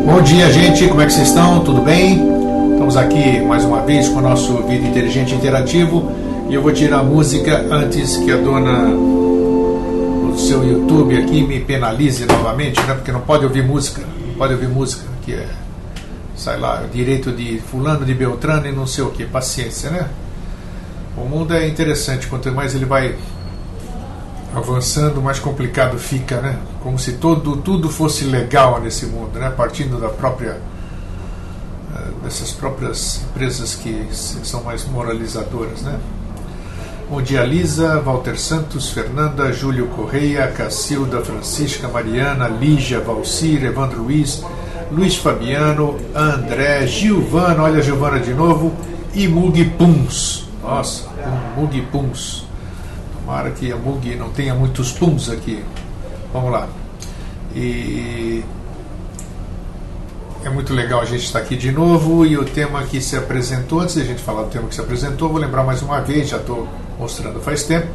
Bom dia, gente, como é que vocês estão? Tudo bem? Estamos aqui mais uma vez com o nosso Vida Inteligente Interativo e eu vou tirar a música antes que a dona do seu YouTube aqui me penalize novamente, né? Porque não pode ouvir música, que é, sai lá, direito de fulano, de Beltrano e não sei o que, paciência, né? O mundo é interessante, quanto mais ele vai avançando, mais complicado fica, né? Como se tudo fosse legal nesse mundo, né? Partindo dessas próprias empresas que são mais moralizadoras, né? Bom dia, Lisa, Walter Santos, Fernanda, Júlio Correia, Cacilda, Francisca, Mariana, Lígia, Valcir, Evandro Luiz Fabiano, André, Gilvana, olha a Gilvana de novo, e Mug Puns. Nossa, Mug Puns. Tomara que a Mug não tenha muitos puns aqui. Vamos lá. E é muito legal a gente estar aqui de novo. E o tema que se apresentou, antes de a gente falar do tema que se apresentou, vou lembrar mais uma vez, já estou mostrando faz tempo,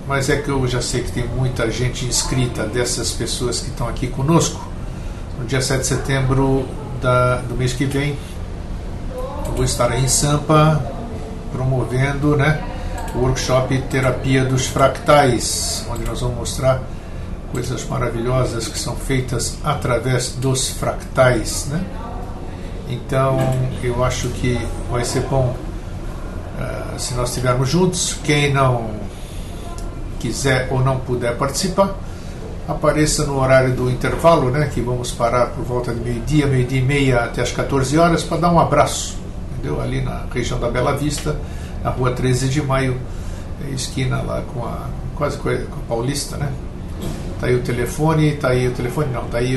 mas é que eu já sei que tem muita gente inscrita dessas pessoas que estão aqui conosco. No dia 7 de setembro do mês que vem, eu vou estar aí em Sampa promovendo, né, o workshop Terapia dos Fractais, onde nós vamos mostrar coisas maravilhosas que são feitas através dos fractais, né? Então eu acho que vai ser bom se nós estivermos juntos. Quem não quiser ou não puder participar, apareça no horário do intervalo, né, que vamos parar por volta de meio-dia e meia até as 14 horas para dar um abraço, entendeu? Ali na região da Bela Vista, na rua 13 de Maio, esquina lá quase com a Paulista, né? Tá aí o telefone, tá aí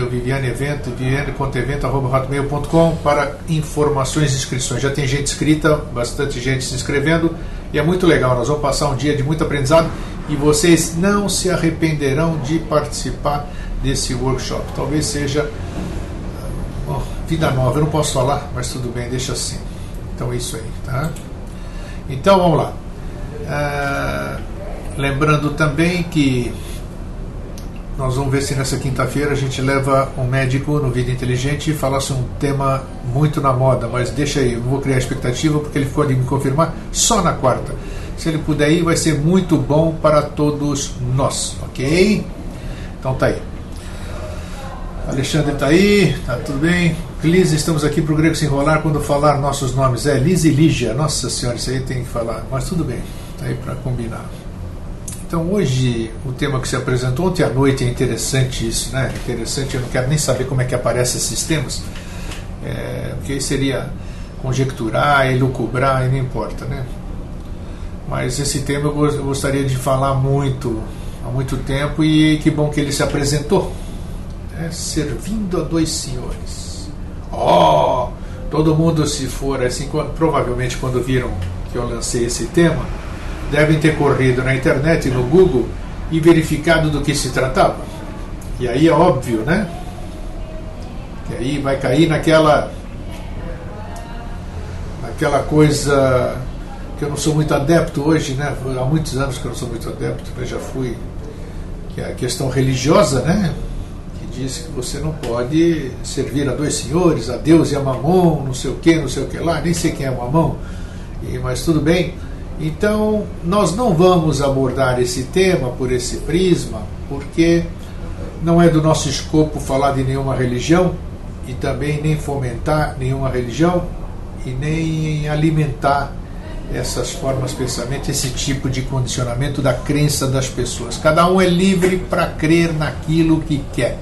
o Viviane Evento, viviane.evento@hotmail.com para informações e inscrições. Já tem gente inscrita, bastante gente se inscrevendo, e é muito legal. Nós vamos passar um dia de muito aprendizado e vocês não se arrependerão de participar desse workshop. Talvez seja vida nova, eu não posso falar, mas tudo bem, deixa assim. Então é isso aí, tá? Então vamos lá. Lembrando também que nós vamos ver se nessa quinta-feira a gente leva um médico no Vida Inteligente e falasse um tema muito na moda, mas deixa aí, eu não vou criar expectativa porque ele ficou de me confirmar só na quarta. Se ele puder ir, vai ser muito bom para todos nós, ok? Então tá aí. Alexandre tá aí, tá tudo bem? Liz, estamos aqui para o grego se enrolar quando falar nossos nomes. Liz e Lígia, nossa senhora, isso aí tem que falar, mas tudo bem, tá aí para combinar. Então hoje o tema que se apresentou ontem à noite, é interessante isso, né? Interessante, eu não quero nem saber como é que aparecem esses temas, porque aí seria conjecturar, elucubrar, e não importa, né? Mas esse tema eu gostaria de falar há muito tempo, e que bom que ele se apresentou, né? Servindo a dois senhores. Todo mundo, se for assim, provavelmente quando viram que eu lancei esse tema, devem ter corrido na internet, no Google, e verificado do que se tratava. E aí é óbvio, né? Que aí vai cair naquela coisa que eu não sou muito adepto hoje, né? Há muitos anos que eu não sou muito adepto, mas já fui, que é a questão religiosa, né? Que diz que você não pode servir a dois senhores, a Deus e a Mamon, não sei o que lá, nem sei quem é Mamon, mas tudo bem. Então, nós não vamos abordar esse tema por esse prisma, porque não é do nosso escopo falar de nenhuma religião, e também nem fomentar nenhuma religião, e nem alimentar essas formas de pensamento, esse tipo de condicionamento da crença das pessoas. Cada um é livre para crer naquilo que quer.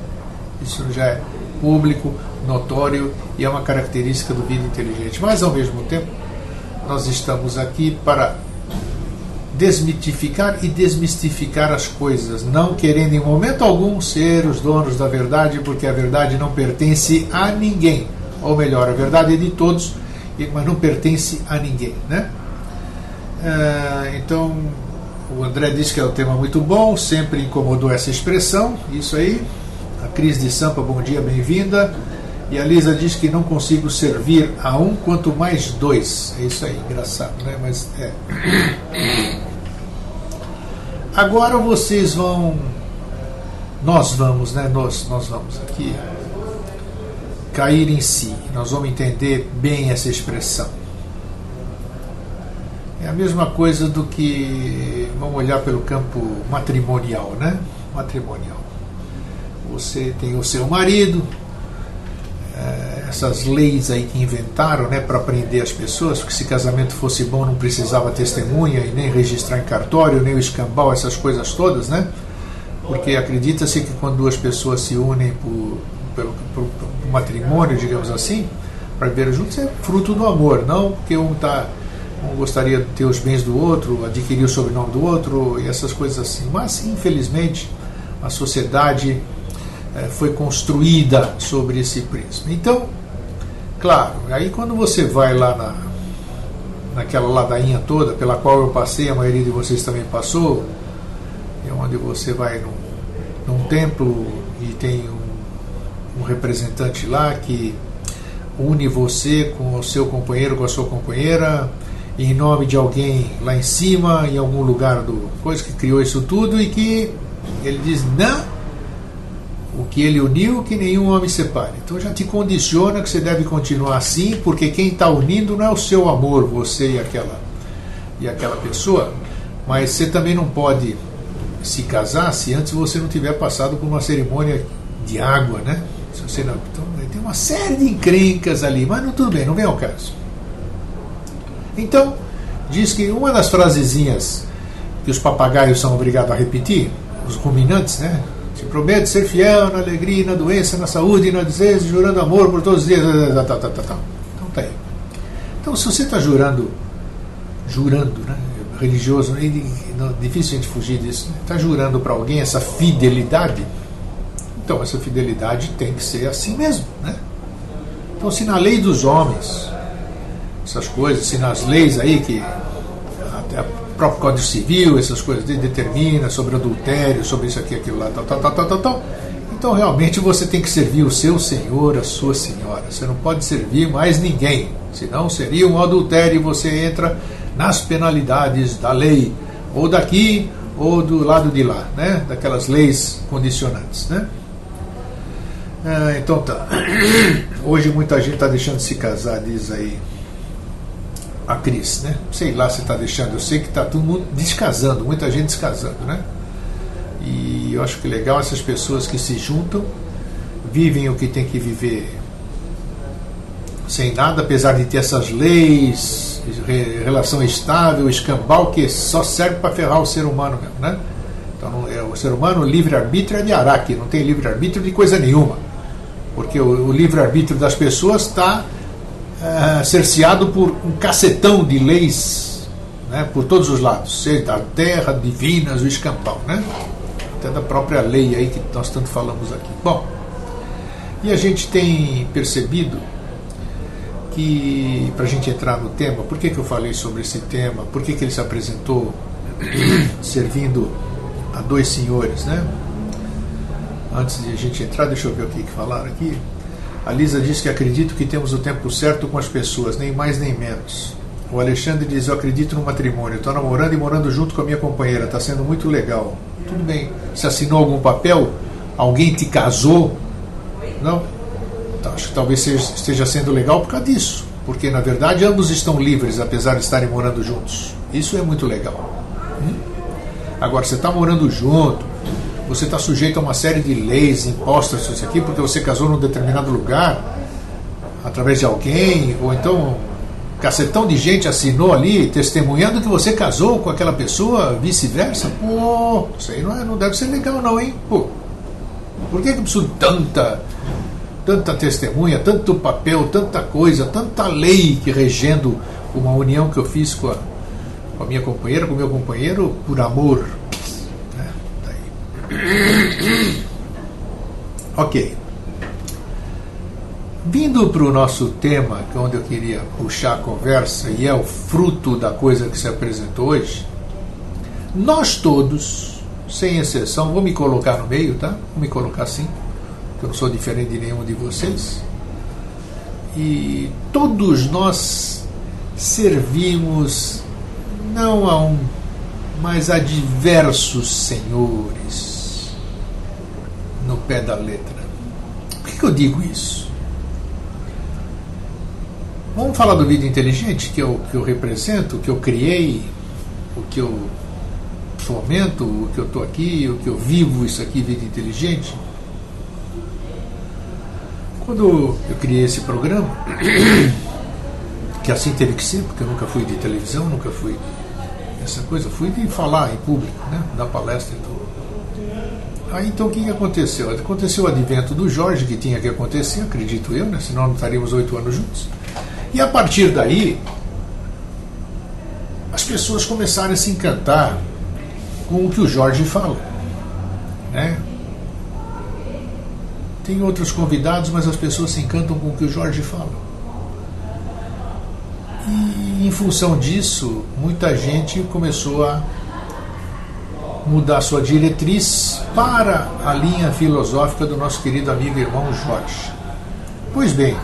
Isso já é público, notório, e é uma característica do Vida Inteligente. Mas, ao mesmo tempo, nós estamos aqui para desmitificar e desmistificar as coisas, não querendo em momento algum ser os donos da verdade, porque a verdade não pertence a ninguém, ou melhor, a verdade é de todos, mas não pertence a ninguém, né? Então o André disse que é um tema muito bom, sempre incomodou essa expressão, isso aí. A Cris de Sampa, bom dia, bem-vinda. E a Lisa diz que não consigo servir a um, quanto mais dois. É isso aí, engraçado, né? Mas agora vocês vão... Nós vamos, né? Nós vamos aqui cair em si. Nós vamos entender bem essa expressão. É a mesma coisa do que, vamos olhar pelo campo matrimonial, né? Matrimonial. Você tem o seu marido, essas leis aí que inventaram, né, para prender as pessoas, porque se casamento fosse bom não precisava testemunha e nem registrar em cartório, nem o escambau, essas coisas todas, né? Porque acredita-se que quando duas pessoas se unem por matrimônio, digamos assim, para viver juntos, é fruto do amor, não porque um gostaria de ter os bens do outro, adquirir o sobrenome do outro e essas coisas assim. Mas, infelizmente, a sociedade foi construída sobre esse prisma. Então, claro, aí quando você vai lá naquela ladainha toda pela qual eu passei, a maioria de vocês também passou, é onde você vai num templo e tem um representante lá que une você com o seu companheiro, com a sua companheira, em nome de alguém lá em cima, em algum lugar do coisa que criou isso tudo, e que ele diz, não, o que ele uniu, que nenhum homem separe. Então já te condiciona que você deve continuar assim, porque quem está unindo não é o seu amor, você e aquela pessoa, mas você também não pode se casar se antes você não tiver passado por uma cerimônia de água, né? Se você não, então, tem uma série de encrencas ali, mas não, tudo bem, não vem ao caso. Então, diz que uma das frasezinhas que os papagaios são obrigados a repetir, os ruminantes, né? Se promete ser fiel na alegria, na doença, na saúde, na desejos, jurando amor por todos os dias. Então tá aí. Então, se você está jurando, né? Religioso, difícil a gente fugir disso, está, né? Jurando para alguém essa fidelidade, então essa fidelidade tem que ser assim mesmo, né? Então, se na lei dos homens, essas coisas, se nas leis aí que até o próprio Código Civil, essas coisas determina sobre adultério, sobre isso aqui, aquilo lá, tal. Então realmente você tem que servir o seu senhor, a sua senhora. Você não pode servir mais ninguém, senão seria um adultério e você entra nas penalidades da lei, ou daqui ou do lado de lá, né? Daquelas leis condicionantes, né? Então tá. Hoje muita gente está deixando de se casar, diz aí a Cris, né? Sei lá se está deixando, eu sei que está todo mundo descasando, muita gente descasando, né? E eu acho que legal essas pessoas que se juntam, vivem o que tem que viver sem nada, apesar de ter essas leis, relação estável, escambau, que só serve para ferrar o ser humano mesmo, né? Então o ser humano, o livre-arbítrio é de araque, não tem livre-arbítrio de coisa nenhuma, porque o livre-arbítrio das pessoas está cerceado por um cacetão de leis, né, por todos os lados, seja da terra, divinas, o escambau, né? Até da própria lei aí que nós tanto falamos aqui. Bom, e a gente tem percebido que, para a gente entrar no tema, por que eu falei sobre esse tema, por que ele se apresentou servindo a dois senhores, né? Antes de a gente entrar, deixa eu ver o que falaram aqui. A Lisa diz que acredito que temos o tempo certo com as pessoas, nem mais nem menos. O Alexandre diz, eu acredito no matrimônio, estou namorando e morando junto com a minha companheira, está sendo muito legal. Tudo bem, você assinou algum papel? Alguém te casou? Não? Então, acho que talvez esteja sendo legal por causa disso, porque na verdade ambos estão livres, apesar de estarem morando juntos. Isso é muito legal. Agora, você está morando junto, você está sujeito a uma série de leis impostas, isso aqui, porque você casou num determinado lugar, através de alguém, ou então cacetão de gente assinou ali, testemunhando que você casou com aquela pessoa, vice-versa. Pô, isso aí não deve ser legal não, hein? Pô, por que preciso tanta testemunha, tanto papel, tanta coisa, tanta lei que regendo uma união que eu fiz com a minha companheira, com o meu companheiro, por amor? Ok. Vindo para o nosso tema, que é onde eu queria puxar a conversa, e é o fruto da coisa que se apresentou hoje, nós todos, sem exceção, vou me colocar no meio, tá? Vou me colocar assim, porque eu não sou diferente de nenhum de vocês, e todos nós servimos não a um, mas a diversos senhores no pé da letra. Por que eu digo isso? Vamos falar do Vida Inteligente, que eu represento, o que eu criei, o que eu fomento, o que eu estou aqui, o que eu vivo isso aqui, Vida Inteligente. Quando eu criei esse programa, que assim teve que ser, porque eu nunca fui de televisão, nunca fui de essa coisa, fui de falar em público, né, dar palestra e tudo. Aí então o que aconteceu? Aconteceu o advento do Jorge, que tinha que acontecer, acredito eu, né, senão não estaríamos 8 anos juntos. E a partir daí, as pessoas começaram a se encantar com o que o Jorge fala, né? Tem outros convidados, mas as pessoas se encantam com o que o Jorge fala. E em função disso, muita gente começou a mudar sua diretriz para a linha filosófica do nosso querido amigo e irmão Jorge. Pois bem,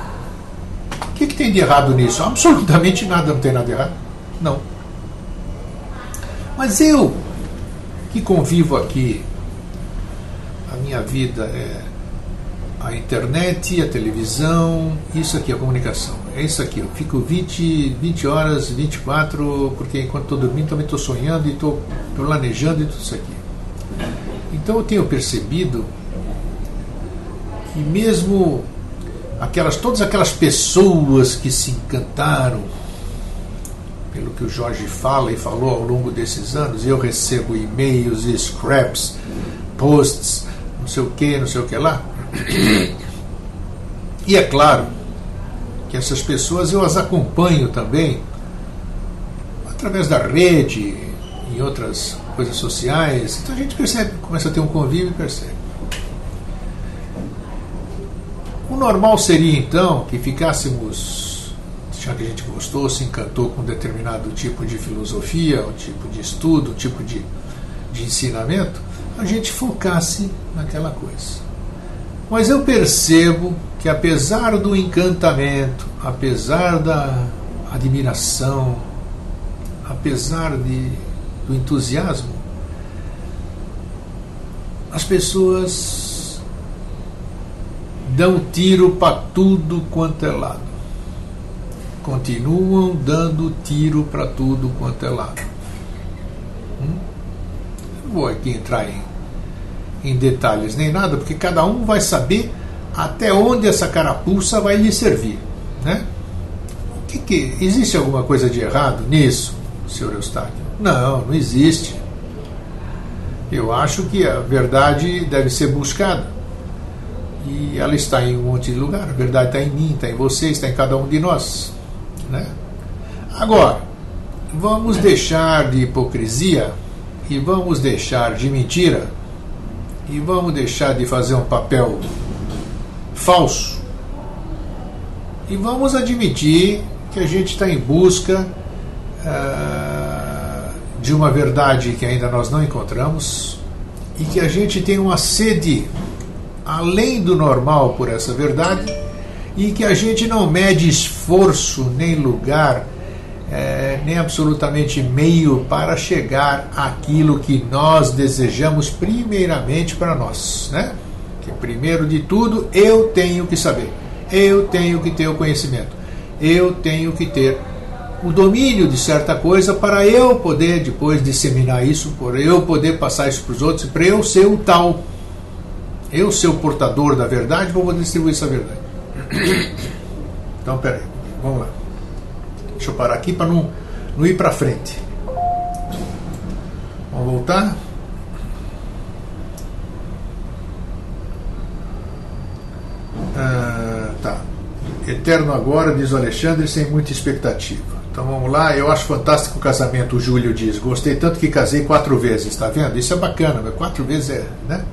o que tem de errado nisso? Absolutamente nada, não tem nada de errado. Não. Mas eu, que convivo aqui, a minha vida é a internet, a televisão, isso aqui, a comunicação. É isso aqui, eu fico 20 horas, 24, porque enquanto estou dormindo também estou sonhando e estou planejando e tudo isso aqui. Então eu tenho percebido que mesmo todas aquelas pessoas que se encantaram pelo que o Jorge fala e falou ao longo desses anos, e eu recebo e-mails, scraps, posts, não sei o que lá. E é claro que essas pessoas eu as acompanho também através da rede e outras coisas sociais. Então a gente percebe, começa a ter um convívio e percebe. O normal seria então que ficássemos, já que a gente gostou, se encantou com um determinado tipo de filosofia, um tipo de estudo, um tipo de ensinamento, a gente focasse naquela coisa. Mas eu percebo que apesar do encantamento, apesar da admiração, apesar do entusiasmo, as pessoas dão tiro para tudo quanto é lado. Continuam dando tiro para tudo quanto é lado. Não vou aqui entrar em detalhes nem nada, porque cada um vai saber até onde essa carapuça vai lhe servir, né? Existe alguma coisa de errado nisso, senhor Eustáquio? Não existe. Eu acho que a verdade deve ser buscada. E ela está em um monte de lugar. A verdade está em mim, está em você, está em cada um de nós, né? Agora, vamos deixar de hipocrisia e vamos deixar de mentira e vamos deixar de fazer um papel falso e vamos admitir que a gente está em busca de uma verdade que ainda nós não encontramos e que a gente tem uma sede além do normal por essa verdade e que a gente não mede esforço nem lugar nem absolutamente meio para chegar àquilo que nós desejamos primeiramente para nós, né? Que primeiro de tudo eu tenho que saber, eu tenho que ter o conhecimento, eu tenho que ter o domínio de certa coisa para eu poder depois disseminar isso, para eu poder passar isso para os outros, para eu ser o tal, eu ser o portador da verdade, vou poder distribuir essa verdade. Então peraí, vamos lá. Deixa eu parar aqui para não ir para frente. Vamos voltar? Tá. Eterno agora, diz o Alexandre, sem muita expectativa. Então vamos lá. Eu acho fantástico o casamento, o Júlio diz. Gostei tanto que casei 4 vezes, tá vendo? Isso é bacana, mas 4 vezes né?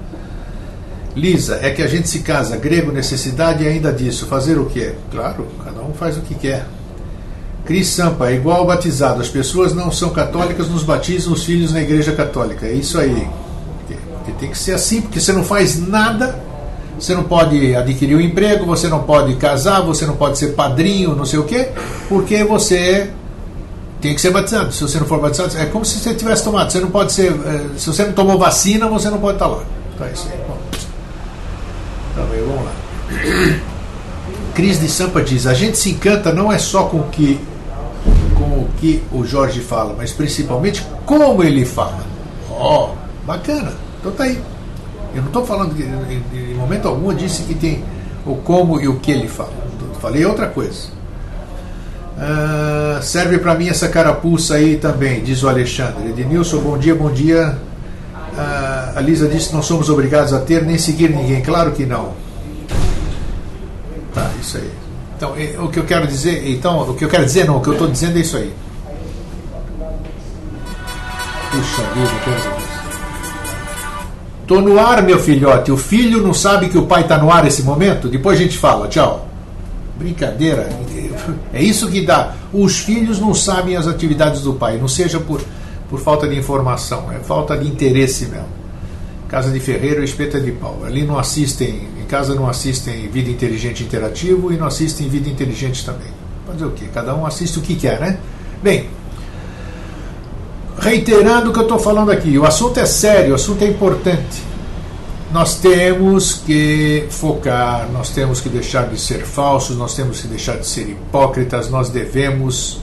Lisa, é que a gente se casa, grego, necessidade e ainda disso. Fazer o quê? Claro, cada um faz o que quer. Cris Sampa, é igual ao batizado. As pessoas não são católicas, nos batizam os filhos na igreja católica. É isso aí. Porque tem que ser assim, porque você não faz nada, você não pode adquirir um emprego, você não pode casar, você não pode ser padrinho, não sei o quê, porque você tem que ser batizado. Se você não for batizado, é como se você tivesse tomado. Você não pode ser. Se você não tomou vacina, você não pode estar lá. Então é isso aí. Bom. Então, vamos lá. Cris de Sampa diz: a gente se encanta não é só com o que o Jorge fala, mas principalmente como ele fala. Ó, bacana. Então tá aí. Eu não estou falando que em momento algum eu disse que tem o como e o que ele fala. Falei outra coisa. Serve para mim essa carapuça aí também, diz o Alexandre. Ednilson, bom dia, bom dia. A Lisa disse que não somos obrigados a ter nem seguir ninguém. Claro que não. Tá, isso aí. Então, o que eu quero dizer, o que eu estou dizendo é isso aí. Puxa vida, tô no ar, meu filhote. O filho não sabe que o pai está no ar nesse momento? Depois a gente fala, tchau. Brincadeira. É isso que dá. Os filhos não sabem as atividades do pai. Não seja por falta de informação, é falta de interesse mesmo. Casa de Ferreiro, espeta de pau. Ali não assistem, em casa não assistem Vida Inteligente Interativo e não assistem Vida Inteligente também. Fazer o quê? Cada um assiste o que quer, né? Bem, reiterando o que eu estou falando aqui, o assunto é sério, o assunto é importante. Nós temos que focar, nós temos que deixar de ser falsos, nós temos que deixar de ser hipócritas, nós devemos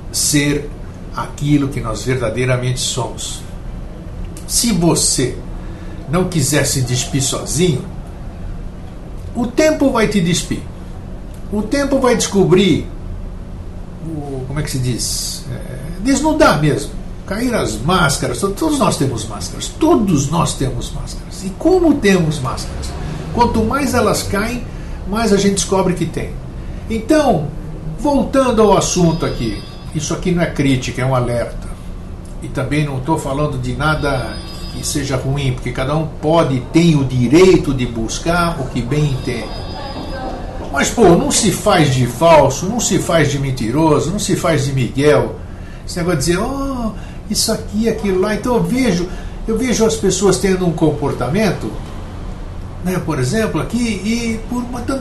ser aquilo que nós verdadeiramente somos. Se você não quiser se despir sozinho, o tempo vai te despir. O tempo vai descobrir, como é que se diz? Desnudar mesmo. Cair as máscaras. Todos nós temos máscaras. Todos nós temos máscaras. E como temos máscaras? Quanto mais elas caem, mais a gente descobre que tem. Então, voltando ao assunto aqui, isso aqui não é crítica, é um alerta. E também não estou falando de nada que seja ruim, porque cada um pode, tem o direito de buscar o que bem entende. Mas, pô, não se faz de falso, não se faz de mentiroso, não se faz de Miguel. Esse negócio de dizer, isso aqui, aquilo lá. Então eu vejo as pessoas tendo um comportamento, né, por exemplo, aqui, e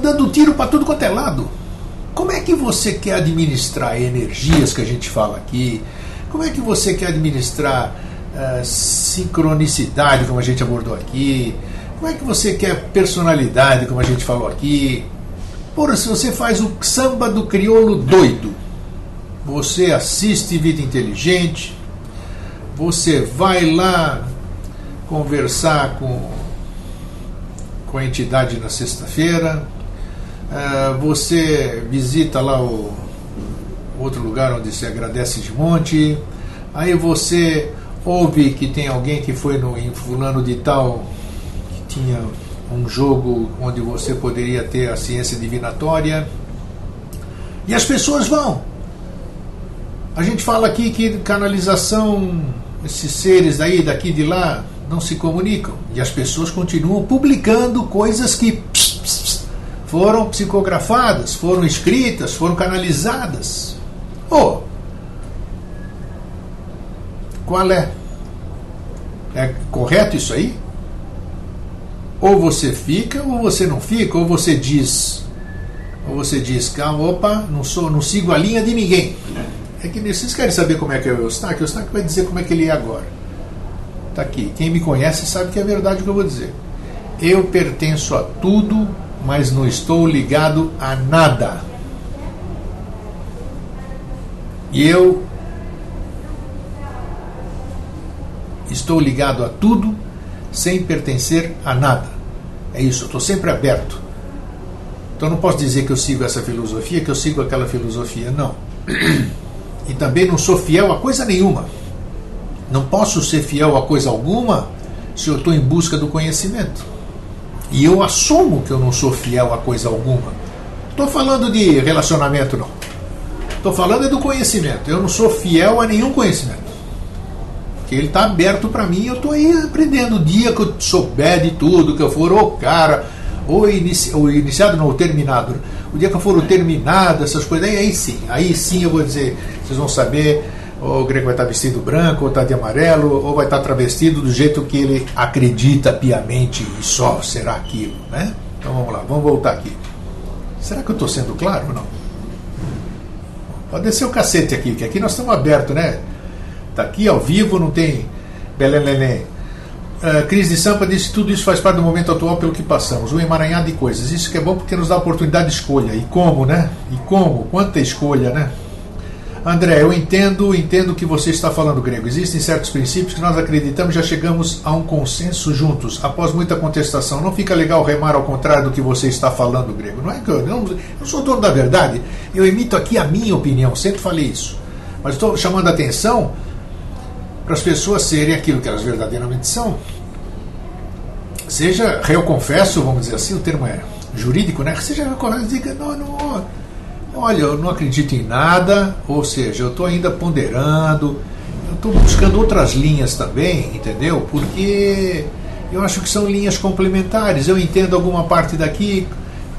dando tiro para tudo quanto é lado. Como é que você quer administrar energias que a gente fala aqui? Como é que você quer administrar sincronicidade, como a gente abordou aqui? Como é que você quer personalidade, como a gente falou aqui? Porra, se você faz o samba do crioulo doido, você assiste Vida Inteligente, você vai lá conversar com a entidade na sexta-feira, você visita lá o outro lugar onde se agradece de monte, aí você ouve que tem alguém que foi em fulano de tal, que tinha um jogo onde você poderia ter a ciência divinatória, e as pessoas vão. A gente fala aqui que canalização, esses seres daqui de lá, não se comunicam. E as pessoas continuam publicando coisas que foram psicografadas, foram escritas, foram canalizadas. Qual é? É correto isso aí? Ou você fica, ou você não fica, ou você diz, calma, opa, não sigo a linha de ninguém. É que vocês querem saber como é que é o Eustáquio? O Eustáquio vai dizer como é que ele é agora. Está aqui. Quem me conhece sabe que é verdade o que eu vou dizer. Eu pertenço a tudo, mas não estou ligado a nada. E eu estou ligado a tudo, sem pertencer a nada. É isso, eu estou sempre aberto. Então não posso dizer que eu sigo essa filosofia, que eu sigo aquela filosofia. Não. E também não sou fiel a coisa nenhuma. Não posso ser fiel a coisa alguma se eu estou em busca do conhecimento. E eu assumo que eu não sou fiel a coisa alguma. Estou falando de relacionamento, não. Estou falando do conhecimento. Eu não sou fiel a nenhum conhecimento. Porque ele está aberto para mim e eu estou aí aprendendo. O dia que eu souber de tudo, que eu for o cara, ou iniciado não, ou terminado. O dia que eu for o terminado, essas coisas, aí sim eu vou dizer, vocês vão saber, ou o Grego vai estar vestido branco, ou está de amarelo, ou vai estar travestido do jeito que ele acredita piamente e só será aquilo, né? Então vamos lá, vamos voltar aqui. Será que eu estou sendo claro ou não? Pode descer o cacete aqui, que aqui nós estamos abertos, né? Está aqui ao vivo, não tem belém. Cris de Sampa disse que tudo isso faz parte do momento atual pelo que passamos, um emaranhado de coisas. Isso que é bom porque nos dá a oportunidade de escolha. E como, né? E como? Quanta escolha, né? André, eu entendo o que você está falando, Grego. Existem certos princípios que nós acreditamos e já chegamos a um consenso juntos, após muita contestação. Não fica legal remar ao contrário do que você está falando, Grego. Não é que eu não sou dono da verdade. Eu emito aqui a minha opinião, sempre falei isso. Mas estou chamando a atenção para as pessoas serem aquilo que elas verdadeiramente são. Seja réu confesso, vamos dizer assim, o termo é jurídico, né? Seja réu confesso, diga, olha, eu não acredito em nada, ou seja, eu estou ainda ponderando, eu estou buscando outras linhas também, entendeu? Porque eu acho que são linhas complementares, eu entendo alguma parte daqui,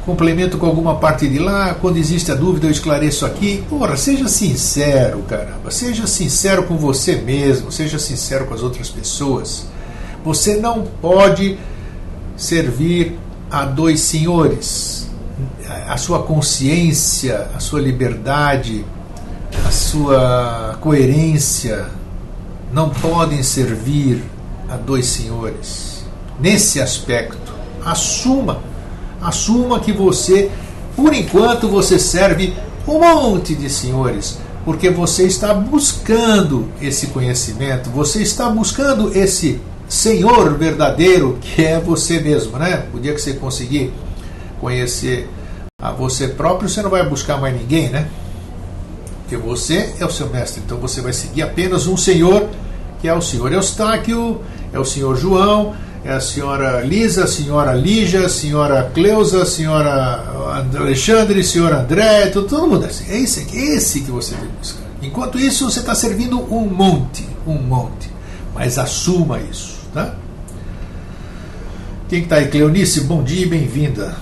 complemento com alguma parte de lá, quando existe a dúvida eu esclareço aqui. Porra, seja sincero, caramba, seja sincero com você mesmo, seja sincero com as outras pessoas. Você não pode servir a dois senhores. A sua consciência, a sua liberdade, a sua coerência não podem servir a dois senhores. Nesse aspecto, assuma que você, por enquanto, você serve um monte de senhores, porque você está buscando esse conhecimento, você está buscando esse Senhor verdadeiro, que é você mesmo, né? O dia que você conseguir conhecer a você próprio, você não vai buscar mais ninguém, né? Porque você é o seu mestre, então você vai seguir apenas um Senhor, que é o Senhor Eustáquio, é o Senhor João, é a senhora Lisa, a senhora Lígia, a senhora Cleusa, a senhora Alexandre, a senhora André, todo mundo assim. É esse que você tem que buscar. Enquanto isso, você está servindo um monte. Mas assuma isso, tá? Quem está aí? Cleonice, bom dia e bem-vinda.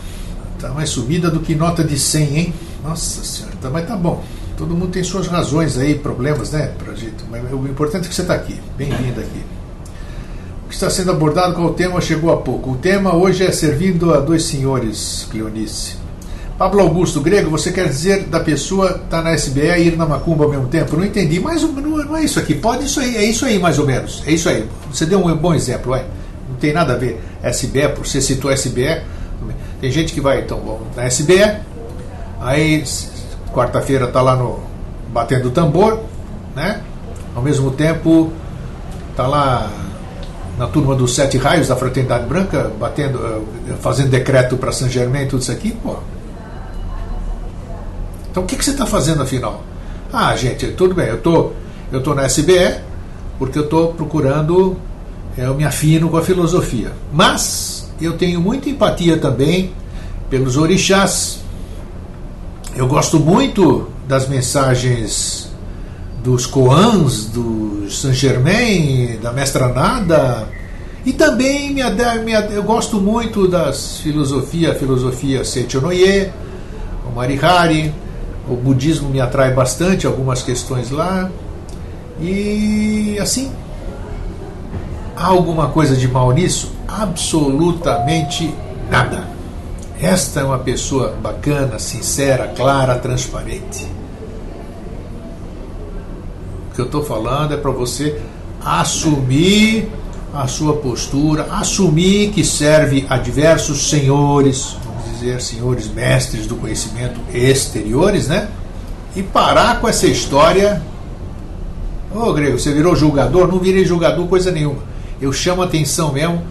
Está mais subida do que nota de 100, hein? Nossa senhora, mas tá bom. Todo mundo tem suas razões aí, problemas, né? Pra gente. Mas o importante é que você está aqui. Bem-vinda aqui. O que está sendo abordado, qual o tema? Chegou há pouco. O tema hoje é servindo a dois senhores, Cleonice. Pablo Augusto, Grego, você quer dizer da pessoa estar na SBE e ir na macumba ao mesmo tempo? Não entendi, mas não é isso aqui. Pode isso aí, é isso aí mais ou menos. É isso aí. Você deu um bom exemplo, ué. Não tem nada a ver. SBE, você citou SBE. Tem gente que vai, então, na SBE, aí quarta-feira está lá batendo o tambor, né? Ao mesmo tempo está lá na turma dos 7 raios da Fraternidade Branca, fazendo decreto para Saint Germain e tudo isso aqui, pô. Então o que você está fazendo afinal? Gente, tudo bem, eu tô na SBE porque eu estou procurando, eu me afino com a filosofia. Mas eu tenho muita empatia também pelos orixás. Eu gosto muito das mensagens dos Koans, do Saint Germain, da Mestra Nada, e também eu gosto muito das a filosofia Seichonoye, o Marihari. O budismo me atrai bastante, algumas questões lá. E assim, há alguma coisa de mal nisso? Absolutamente nada. Esta é uma pessoa bacana, sincera, clara, transparente. O que eu estou falando é para você assumir a sua postura, assumir que serve a diversos senhores, vamos dizer, senhores mestres do conhecimento exteriores, né? E parar com essa história. Grego, você virou julgador? Não virei julgador coisa nenhuma. Eu chamo a atenção mesmo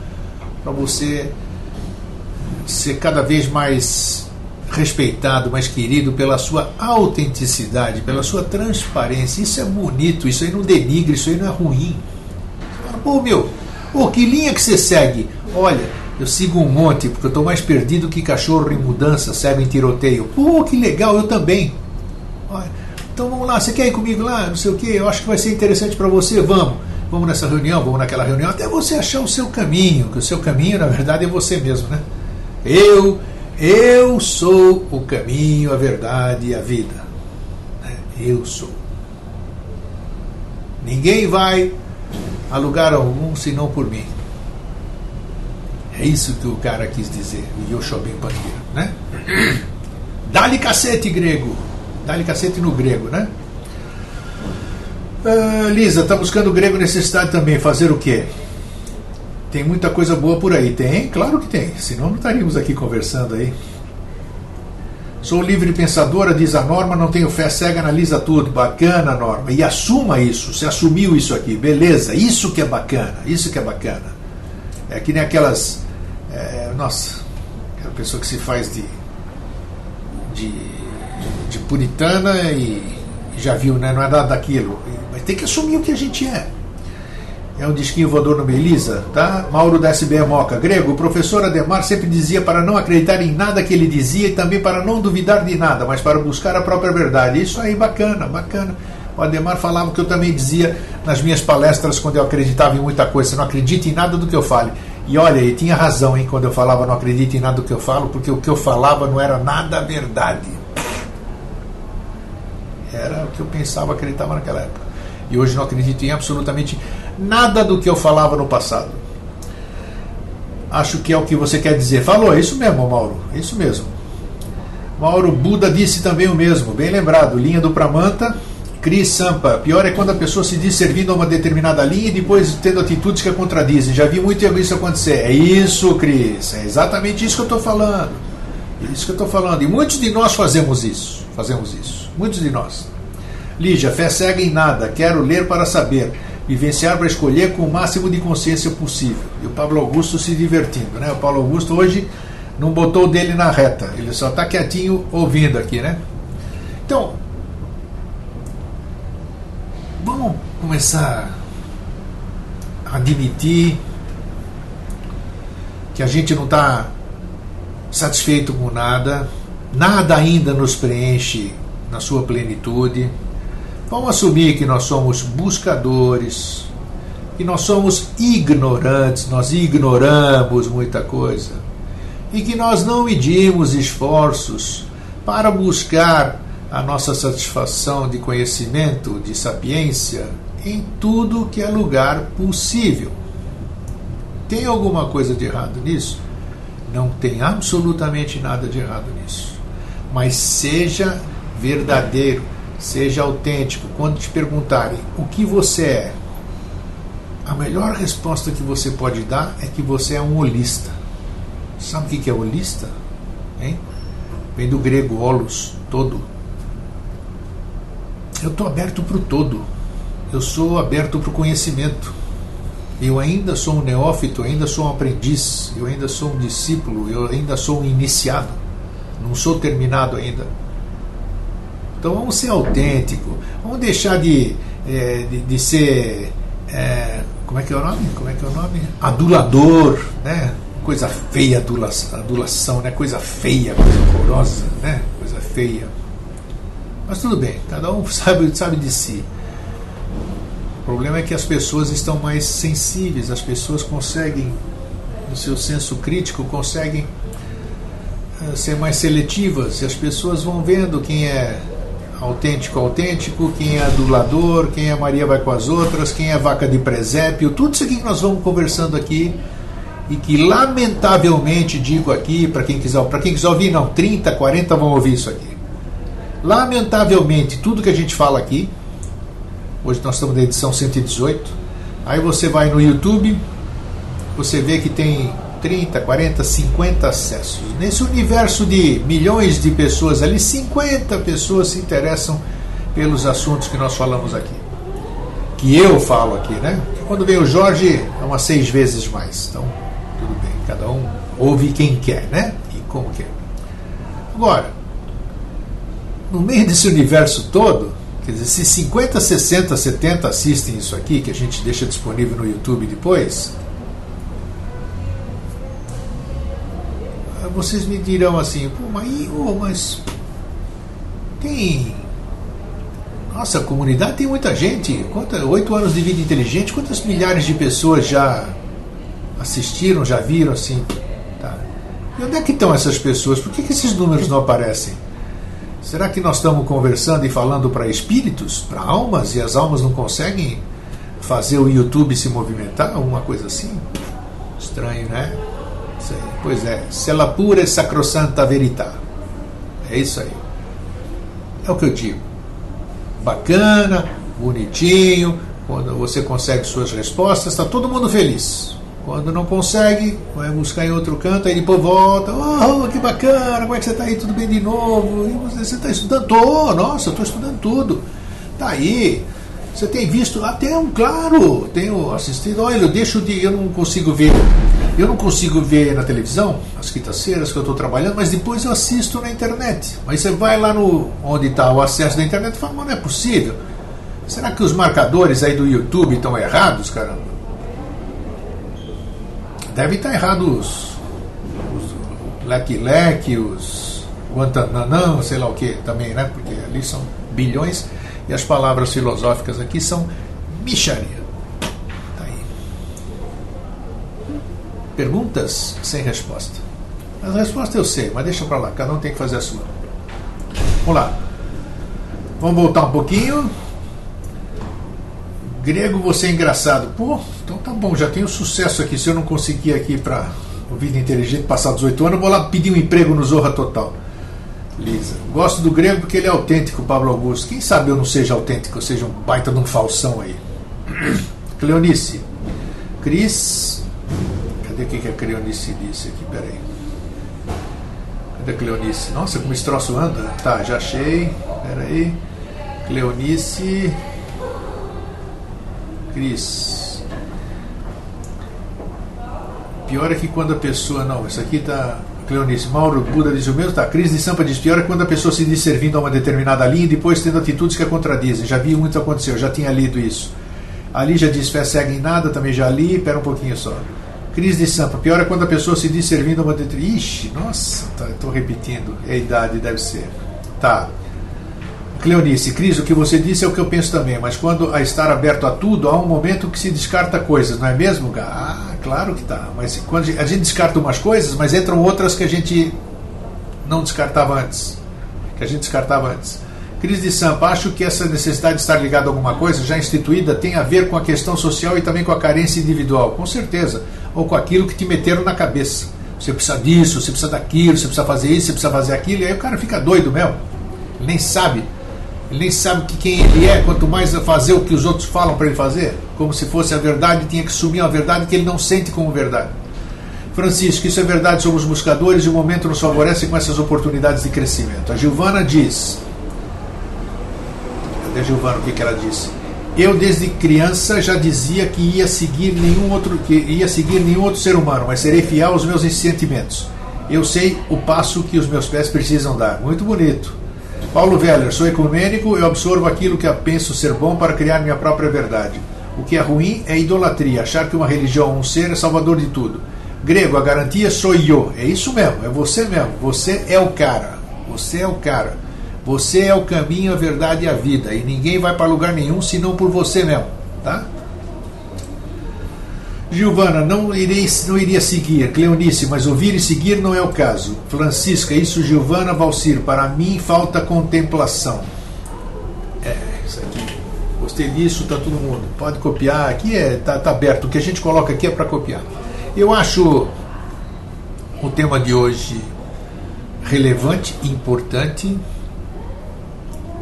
para você ser cada vez mais respeitado, mais querido pela sua autenticidade, pela sua transparência. Isso é bonito, isso aí não denigre, isso aí não é ruim. Que linha que você segue? Olha, eu sigo um monte, porque eu estou mais perdido que cachorro em mudança, cego em tiroteio. Que legal, eu também. Então vamos lá, você quer ir comigo lá? Não sei o que, eu acho que vai ser interessante para você, vamos nessa reunião, vamos naquela reunião, até você achar o seu caminho, que o seu caminho na verdade é você mesmo, né? Eu sou o caminho, a verdade e a vida. Eu sou. Ninguém vai a lugar algum senão por mim. É isso que o cara quis dizer, o Yoshobin Pangueira, né? Dá-lhe cacete, grego. Dá-lhe cacete no grego, né? Lisa, está buscando grego necessidade também. Fazer o quê? Tem muita coisa boa por aí. Tem? Claro que tem. Senão não estaríamos aqui conversando aí. Sou livre pensadora, diz a Norma, não tenho fé cega, analisa tudo. Bacana, Norma. E assuma isso. Você assumiu isso aqui. Beleza. Isso que é bacana. Isso que é bacana. É que nem aquelas... nossa, aquela pessoa que se faz de puritana e já viu, né? Não é nada daquilo. Mas tem que assumir o que a gente é. É um disquinho voador no Belisa, tá? Mauro da SBE Moca. Grego, o professor Ademar sempre dizia para não acreditar em nada que ele dizia e também para não duvidar de nada, mas para buscar a própria verdade. Isso aí, bacana, bacana. O Ademar falava que eu também dizia nas minhas palestras quando eu acreditava em muita coisa. Você não acredita em nada do que eu fale. E olha, ele tinha razão, hein, quando eu falava não acredito em nada do que eu falo, porque o que eu falava não era nada verdade. Era o que eu pensava, acreditava naquela época. E hoje não acredito em absolutamente nada do que eu falava no passado. Acho que é o que você quer dizer. Falou, é isso mesmo, Mauro. É isso mesmo. Mauro Buda disse também o mesmo. Bem lembrado. Linha do Pramanta. Cris Sampa. Pior é quando a pessoa se diz servindo a uma determinada linha e depois tendo atitudes que a contradizem. Já vi muito isso acontecer. É isso, Cris. É exatamente isso que eu estou falando. É isso que eu estou falando. E muitos de nós fazemos isso. Muitos de nós. Lígia, fé cega em nada. Quero ler para saber. Vivenciar para escolher com o máximo de consciência possível. E o Paulo Augusto se divertindo, né? O Paulo Augusto hoje não botou o dele na reta. Ele só está quietinho ouvindo aqui, né? Então, vamos começar a admitir que a gente não está satisfeito com nada. Nada ainda nos preenche na sua plenitude. Vamos assumir que nós somos buscadores, que nós somos ignorantes, nós ignoramos muita coisa, e que nós não medimos esforços para buscar a nossa satisfação de conhecimento, de sapiência, em tudo que é lugar possível. Tem alguma coisa de errado nisso? Não tem absolutamente nada de errado nisso. Mas seja verdadeiro, seja autêntico. Quando te perguntarem o que você é, a melhor resposta que você pode dar é que você é um holista. Sabe o que é holista? Hein? Vem do grego holos, todo. Eu estou aberto para o todo. Eu sou aberto para o conhecimento. Eu ainda sou um neófito, eu ainda sou um aprendiz, eu ainda sou um discípulo, eu ainda sou um iniciado. Não sou terminado ainda. Então vamos ser autênticos, vamos deixar de ser, como é que é o nome? Adulador, né? Coisa feia, adulação, né? Coisa feia, coisa horrorosa, né? Coisa feia. Mas tudo bem, cada um sabe de si. O problema é que as pessoas estão mais sensíveis, as pessoas conseguem, no seu senso crítico, conseguem ser mais seletivas, e as pessoas vão vendo quem é autêntico, quem é adulador, quem é Maria vai com as outras, quem é vaca de presépio, tudo isso aqui que nós vamos conversando aqui, e que lamentavelmente digo aqui, para quem quiser ouvir, não, 30, 40 vão ouvir isso aqui. Lamentavelmente, tudo que a gente fala aqui, hoje nós estamos na edição 118, aí você vai no YouTube, você vê que tem 30, 40, 50 acessos. Nesse universo de milhões de pessoas ali, 50 pessoas se interessam pelos assuntos que nós falamos aqui. Que eu falo aqui, né? Quando vem o Jorge, é umas 6 vezes mais. Então, tudo bem. Cada um ouve quem quer, né? E como quer. Agora, no meio desse universo todo, quer dizer, se 50, 60, 70 assistem isso aqui, que a gente deixa disponível no YouTube depois, vocês me dirão assim, pô, mas tem... Nossa, a comunidade tem muita gente. 8 anos de vida inteligente, quantas milhares de pessoas já assistiram, já viram assim? Tá. E onde é que estão essas pessoas? Por que esses números não aparecem? Será que nós estamos conversando e falando para espíritos, para almas, e as almas não conseguem fazer o YouTube se movimentar? Alguma coisa assim? Estranho, né? Isso aí. Pois é, se la pura e sacrosanta verità. É isso aí. É o que eu digo. Bacana, bonitinho, quando você consegue suas respostas, está todo mundo feliz. Quando não consegue, vai buscar em outro canto, aí depois volta, oh, que bacana, como é que você está aí, tudo bem de novo? E você está estudando? Nossa, eu estou estudando tudo. Está aí. Você tem visto? Claro, tenho assistido, olha, eu não consigo ver. Eu não consigo ver na televisão, as quintas-feiras que eu estou trabalhando, mas depois eu assisto na internet. Mas você vai lá onde está o acesso da internet e fala, mas não é possível. Será que os marcadores aí do YouTube estão errados, caramba? Devem estar errados os leque-leque, os Guantananã, sei lá o que também, né? Porque ali são bilhões e as palavras filosóficas aqui são mixaria. Tá aí. Perguntas sem resposta. As respostas eu sei, mas deixa pra lá, cada um tem que fazer a sua. Vamos lá. Vamos voltar um pouquinho. Grego, você é engraçado. Pô, então tá bom, já tenho sucesso aqui. Se eu não conseguir aqui para o Vida Inteligente passar 18 anos, eu vou lá pedir um emprego no Zorra Total. Lisa, gosto do Grego porque ele é autêntico, Pablo Augusto. Quem sabe eu não seja autêntico, eu seja um baita de um falsão aí. Cleonice. Cris. Cadê o que a Cleonice disse aqui? Peraí. Cadê a Cleonice? Nossa, como esse troço anda. Tá, já achei. Peraí. Cleonice. Cris. Pior é que quando a pessoa... Não, isso aqui tá... Cleonice. Mauro Buda diz o mesmo. Tá. Cris de Sampa diz, pior é quando a pessoa se diz servindo a uma determinada linha e depois tendo atitudes que a contradizem. Já vi muito acontecer, eu já tinha lido isso. Ali já diz fé cega em nada, também já li. Pera um pouquinho só. Cris de Sampa. Pior é quando a pessoa se diz servindo a uma determinada... Ixi, nossa, tá, estou repetindo. É a idade, deve ser. Tá. Cleonice, Cris, o que você disse é o que eu penso também, mas quando a estar aberto a tudo, há um momento que se descarta coisas, não é mesmo? Ah, claro que tá. Mas quando a gente descarta umas coisas, mas entram outras que a gente não descartava antes. Cris de Sampa, acho que essa necessidade de estar ligado a alguma coisa já instituída tem a ver com a questão social e também com a carência individual, com certeza. Ou com aquilo que te meteram na cabeça. Você precisa disso, você precisa daquilo, você precisa fazer isso, você precisa fazer aquilo, e aí o cara fica doido mesmo. Ele nem sabe que quem ele é, quanto mais fazer o que os outros falam para ele fazer, como se fosse a verdade, tinha que assumir a verdade que ele não sente como verdade. Francisco, isso é verdade, somos buscadores e o momento nos favorece com essas oportunidades de crescimento. A Gilvana diz, cadê a Gilvana, o que ela disse? Eu desde criança já dizia que ia seguir nenhum outro ser humano, mas serei fiel aos meus sentimentos. Eu sei o passo que os meus pés precisam dar. Muito bonito. Paulo Veller, sou ecumênico, eu absorvo aquilo que eu penso ser bom para criar minha própria verdade. O que é ruim é idolatria, achar que uma religião ou um ser é salvador de tudo. Grego, a garantia sou eu. É isso mesmo, é você mesmo. Você é o cara. Você é o cara. Você é o caminho, a verdade e a vida. E ninguém vai para lugar nenhum senão por você mesmo. Tá? Gilvana, não iria seguir. Cleonice, mas ouvir e seguir não é o caso. Francisca, isso Gilvana, Valcir, para mim falta contemplação. Isso aqui. Gostei disso, tá todo mundo. Pode copiar, aqui tá aberto. O que a gente coloca aqui é para copiar. Eu acho o tema de hoje relevante, importante,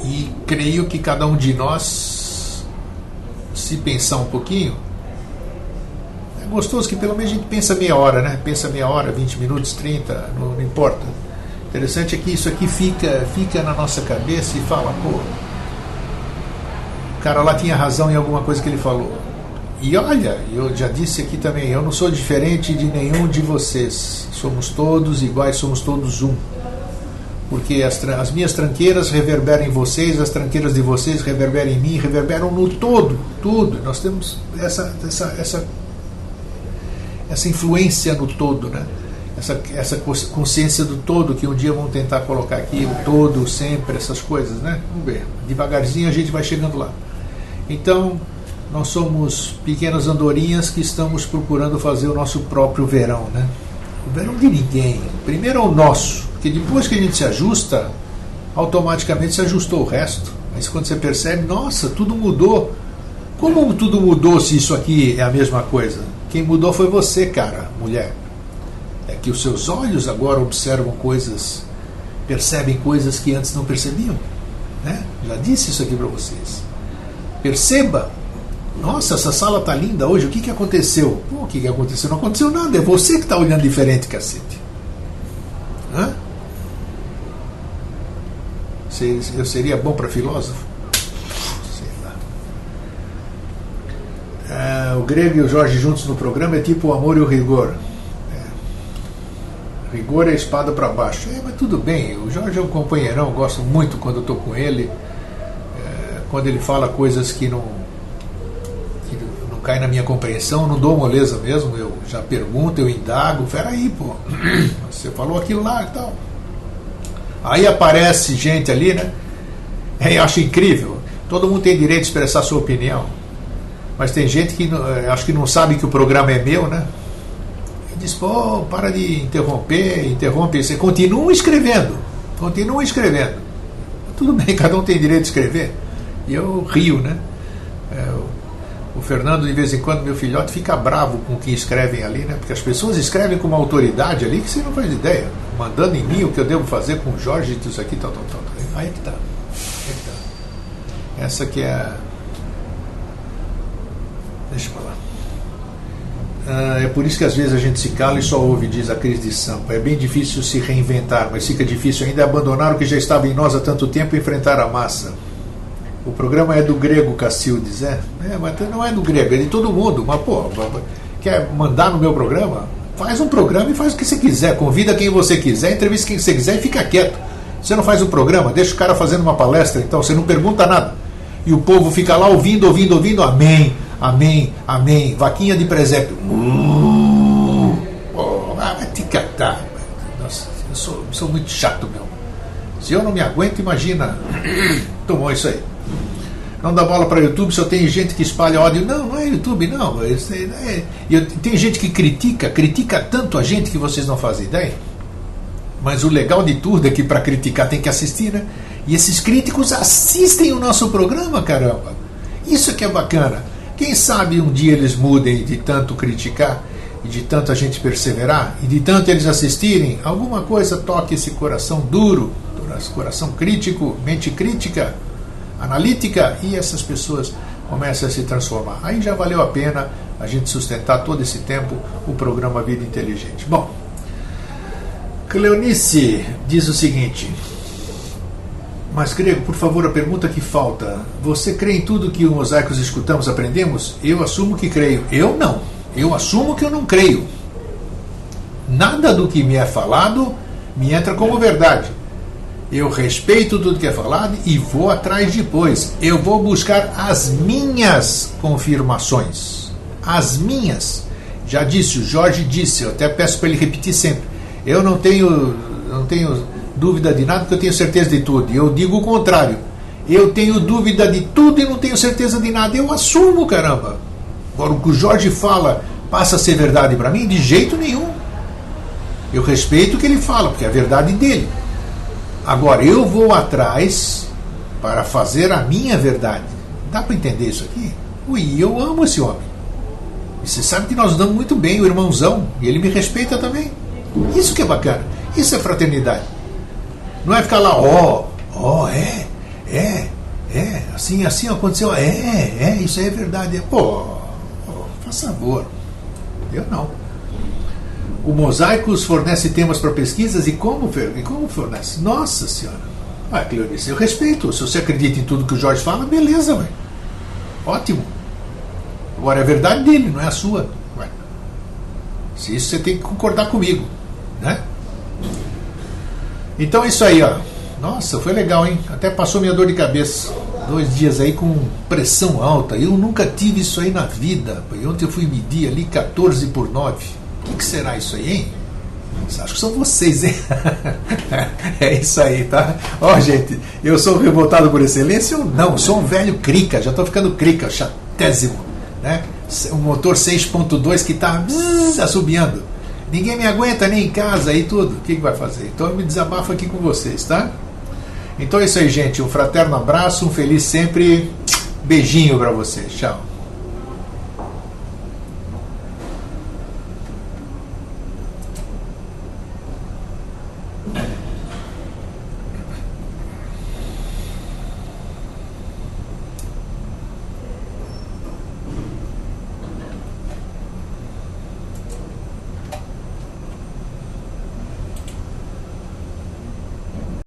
e creio que cada um de nós, se pensar um pouquinho, gostoso que pelo menos a gente pensa meia hora, né? Pensa meia hora, 20 minutos, 30, não importa. Interessante é que isso aqui fica na nossa cabeça e fala, pô, o cara lá tinha razão em alguma coisa que ele falou. E olha, eu já disse aqui também, eu não sou diferente de nenhum de vocês. Somos todos iguais, somos todos um. Porque as minhas tranqueiras reverberam em vocês, as tranqueiras de vocês reverberam em mim, reverberam no todo, tudo. Nós temos essa influência no todo, né? Essa consciência do todo que um dia vamos tentar colocar aqui, o todo, sempre, essas coisas, né? Vamos ver, devagarzinho a gente vai chegando lá. Então, nós somos pequenas andorinhas que estamos procurando fazer o nosso próprio verão, né? O verão de ninguém, primeiro é o nosso, porque depois que a gente se ajusta, automaticamente se ajustou o resto. Mas quando você percebe, nossa, tudo mudou. Como tudo mudou se isso aqui é a mesma coisa? Quem mudou foi você, cara, mulher. É que os seus olhos agora observam coisas, percebem coisas que antes não percebiam, né? Já disse isso aqui para vocês. Perceba Nossa, essa sala tá linda hoje, o que aconteceu? Pô, o que aconteceu? Não aconteceu nada, é você que tá olhando diferente, cacete. Hã? Eu seria bom para filósofo? Sei lá. O Grego e o Jorge juntos no programa é tipo o amor e o rigor. Rigor é a espada para baixo. Mas tudo bem, o Jorge é um companheirão, eu gosto muito quando eu estou com ele, quando ele fala coisas que não caem na minha compreensão, não dou moleza mesmo, eu já pergunto, eu indago, peraí, pô, você falou aquilo lá e tal. Aí aparece gente ali, né? Eu acho incrível. Todo mundo tem direito de expressar sua opinião. Mas tem gente que acho que não sabe que o programa é meu, né? E diz, pô, para de interrompe. Você continua escrevendo. Tudo bem, cada um tem direito de escrever. E eu rio, né? O Fernando, de vez em quando, meu filhote, fica bravo com o que escrevem ali, né? Porque as pessoas escrevem com uma autoridade ali que você não faz ideia. Mandando em mim o que eu devo fazer com o Jorge, isso aqui, tal. Aí que tá. Essa que é a... Deixa eu falar. É por isso que às vezes a gente se cala e só ouve, diz a Cris de Sampa. É bem difícil se reinventar, mas fica difícil ainda abandonar o que já estava em nós há tanto tempo e enfrentar a massa. O programa é do Grego, Cacildes, mas não é do Grego, é de todo mundo. Mas, pô, quer mandar no meu programa? Faz um programa e faz o que você quiser. Convida quem você quiser, entrevista quem você quiser e fica quieto. Você não faz um programa, deixa o cara fazendo uma palestra, então você não pergunta nada. E o povo fica lá ouvindo, amém. Vaquinha de presépio. Vai te catar. Nossa, eu sou muito chato, meu. Se eu não me aguento, imagina. Tomou isso aí. Não dá bola para YouTube, só tem gente que espalha ódio. Não é YouTube, não. Tem gente que critica tanto a gente que vocês não fazem ideia. Mas o legal de tudo é que para criticar tem que assistir, né? E esses críticos assistem o nosso programa, caramba. Isso que é bacana. Quem sabe um dia eles mudem de tanto criticar e de tanto a gente perseverar e de tanto eles assistirem, alguma coisa toque esse coração duro, coração crítico, mente crítica, analítica, e essas pessoas começam a se transformar. Aí já valeu a pena a gente sustentar todo esse tempo o programa Vida Inteligente. Bom, Cleonice diz o seguinte: mas Grego, por favor, a pergunta que falta: você crê em tudo que o Mosaicos escutamos, aprendemos? Eu assumo que creio. Eu não. Eu assumo que eu não creio. Nada do que me é falado me entra como verdade. Eu respeito tudo que é falado e vou atrás depois. Eu vou buscar as minhas confirmações. As minhas. Já disse, o Jorge disse, eu até peço para ele repetir sempre. Eu não tenho dúvida de nada, porque eu tenho certeza de tudo. E eu digo o contrário. Eu tenho dúvida de tudo e não tenho certeza de nada. Eu assumo, caramba. Agora, o que o Jorge fala passa a ser verdade para mim? De jeito nenhum. Eu respeito o que ele fala, porque é a verdade dele. Agora, eu vou atrás para fazer a minha verdade. Dá para entender isso aqui? Ui, eu amo esse homem. E você sabe que nós damos muito bem, o irmãozão. E ele me respeita também. Isso que é bacana. Isso é fraternidade. Não é ficar lá, assim aconteceu. Isso aí é verdade. Faz favor. Eu não. O Mosaicos fornece temas para pesquisas e como fornece? Nossa Senhora. Cleonice, eu respeito. Se você acredita em tudo que o Jorge fala, beleza, ué. Ótimo. Agora é a verdade dele, não é a sua. Ué. Se isso você tem que concordar comigo, né? Então é isso aí, ó. Nossa, foi legal, hein? Até passou minha dor de cabeça. 2 dias aí com pressão alta. Eu nunca tive isso aí na vida. E ontem eu fui medir ali 14/9. O que será isso aí, hein? Acho que são vocês, hein? É isso aí, tá? Ó, gente, eu sou um revoltado por excelência ou não? Eu sou um velho crica, já tô ficando crica, chatésimo, né? Um motor 6.2 que tá assobiando. Ninguém me aguenta nem em casa e tudo. O que vai fazer? Então eu me desabafo aqui com vocês, tá? Então é isso aí, gente. Um fraterno abraço, um feliz sempre. Beijinho pra vocês. Tchau.